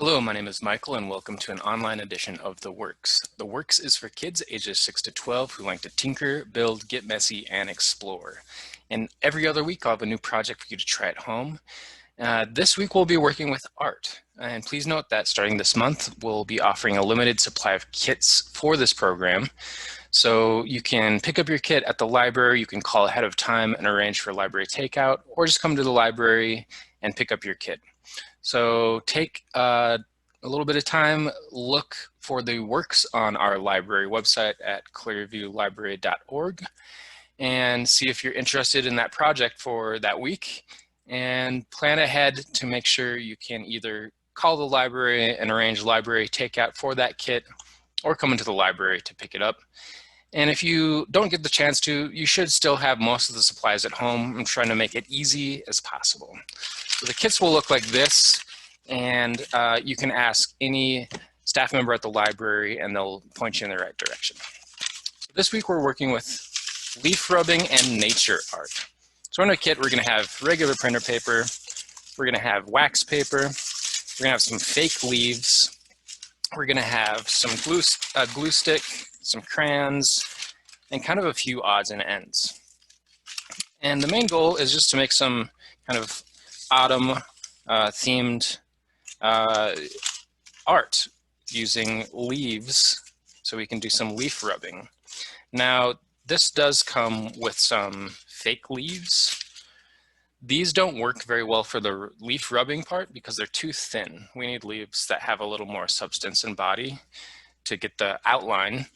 Hello, my name is Michael and welcome to an online edition of The Works. The Works is for kids ages 6 to 12 who like to tinker, build, get messy, and explore. And every other week I'll have a new project for you to try at home. This week we'll be working with art. And please note that starting this month we'll be offering a limited supply of kits for this program. So you can pick up your kit at the library, you can call ahead of time and arrange for library takeout, or just come to the library and pick up your kit. So take a little bit of time, look for the works on our library website at clearviewlibrary.org and see if you're interested in that project for that week, and plan ahead to make sure you can either call the library and arrange library takeout for that kit or come into the library to pick it up. And if you don't get the chance to, you should still have most of the supplies at home. I'm trying to make it easy as possible. So the kits will look like this, and you can ask any staff member at the library and they'll point you in the right direction. So this week we're working with leaf rubbing and nature art. So in our kit we're going to have regular printer paper, we're going to have wax paper, we're going to have some fake leaves, we're going to have some glue stick, some crayons, and kind of a few odds and ends. And the main goal is just to make some kind of autumn themed art using leaves, so we can do some leaf rubbing. Now, this does come with some fake leaves. These don't work very well for the leaf rubbing part because they're too thin. We need leaves that have a little more substance and body to get the outline.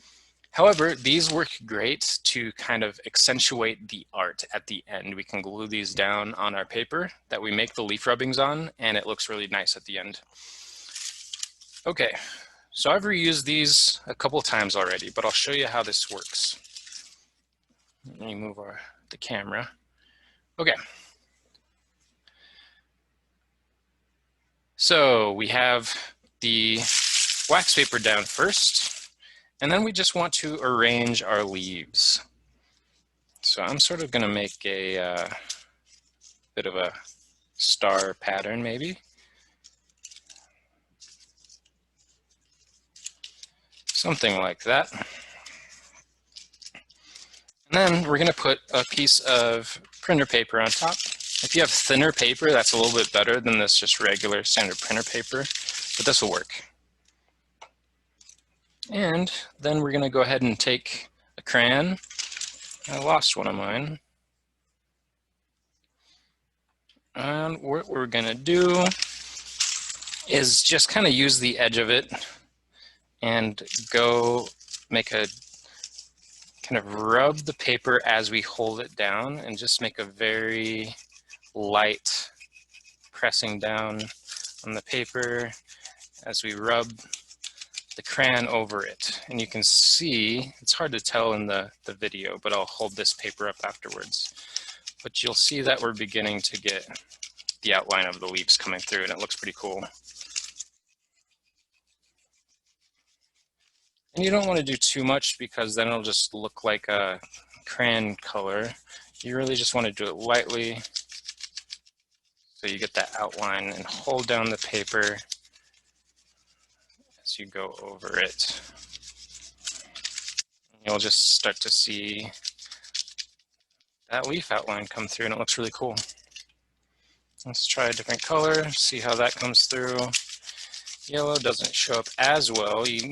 However, these work great to kind of accentuate the art at the end. We can glue these down on our paper that we make the leaf rubbings on, and it looks really nice at the end. Okay, so I've reused these a couple times already, but I'll show you how this works. Let me move the camera. Okay. So we have the wax paper down first, and then we just want to arrange our leaves. So I'm sort of going to make a bit of a star pattern maybe. Something like that. And then we're going to put a piece of printer paper on top. If you have thinner paper, that's a little bit better than this just regular standard printer paper, but this will work. And then we're going to go ahead and take a crayon. I lost one of mine. And what we're going to do is just kind of use the edge of it and go make a kind of rub the paper as we hold it down, and just make a very light pressing down on the paper as we rub the crayon over it. And you can see, it's hard to tell in the video, but I'll hold this paper up afterwards. But you'll see that we're beginning to get the outline of the leaves coming through, and it looks pretty cool. And you don't want to do too much because then it'll just look like a crayon color. You really just want to do it lightly so you get that outline, and hold down the paper as you go over it. You'll just start to see that leaf outline come through, and it looks really cool. Let's try a different color, see how that comes through. Yellow doesn't show up as well. You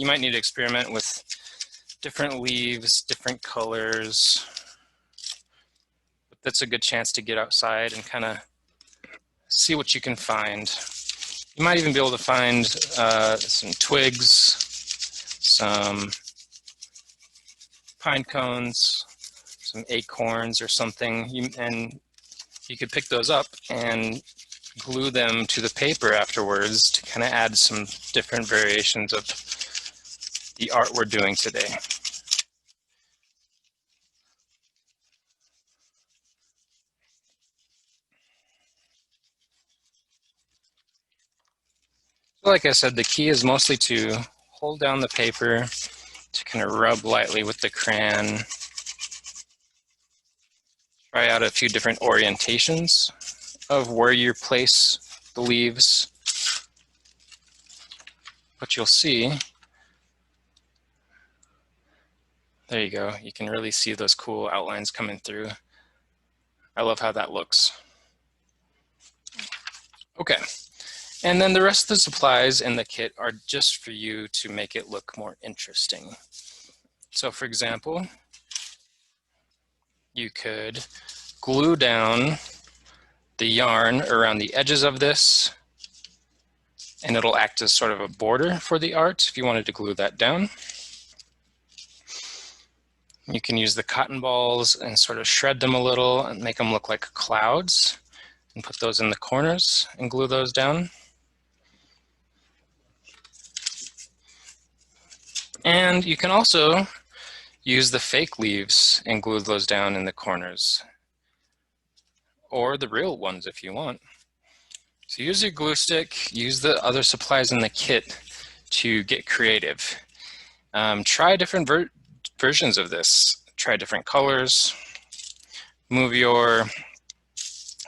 might need to experiment with different leaves, different colors. But that's a good chance to get outside and kind of see what you can find. You might even be able to find some twigs, some pine cones, some acorns or something, and you could pick those up and glue them to the paper afterwards to kind of add some different variations of the art we're doing today. So like I said, the key is mostly to hold down the paper, to kind of rub lightly with the crayon. Try out a few different orientations of where you place the leaves. But you'll see, there you go. You can really see those cool outlines coming through. I love how that looks. Okay, and then the rest of the supplies in the kit are just for you to make it look more interesting. So for example, you could glue down the yarn around the edges of this, and it'll act as sort of a border for the art if you wanted to glue that down. You can use the cotton balls and sort of shred them a little and make them look like clouds, and put those in the corners and glue those down. And you can also use the fake leaves and glue those down in the corners, or the real ones if you want. So use your glue stick, use the other supplies in the kit to get creative. Try different versions of this. Try different colors. Move your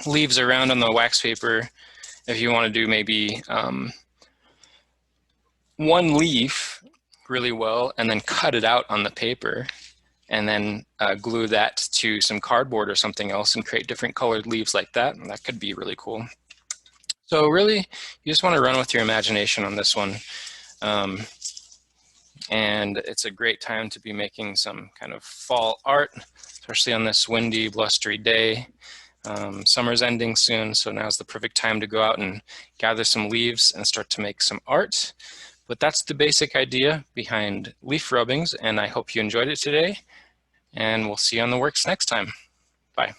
leaves around on the wax paper. If you want to do maybe one leaf really well and then cut it out on the paper and then glue that to some cardboard or something else and create different colored leaves like that, and that could be really cool. So really, you just want to run with your imagination on this one. And it's a great time to be making some kind of fall art, especially on this windy, blustery day. Summer's ending soon, so now's the perfect time to go out and gather some leaves and start to make some art. But that's the basic idea behind leaf rubbings, and I hope you enjoyed it today. And we'll see you on the works next time. Bye.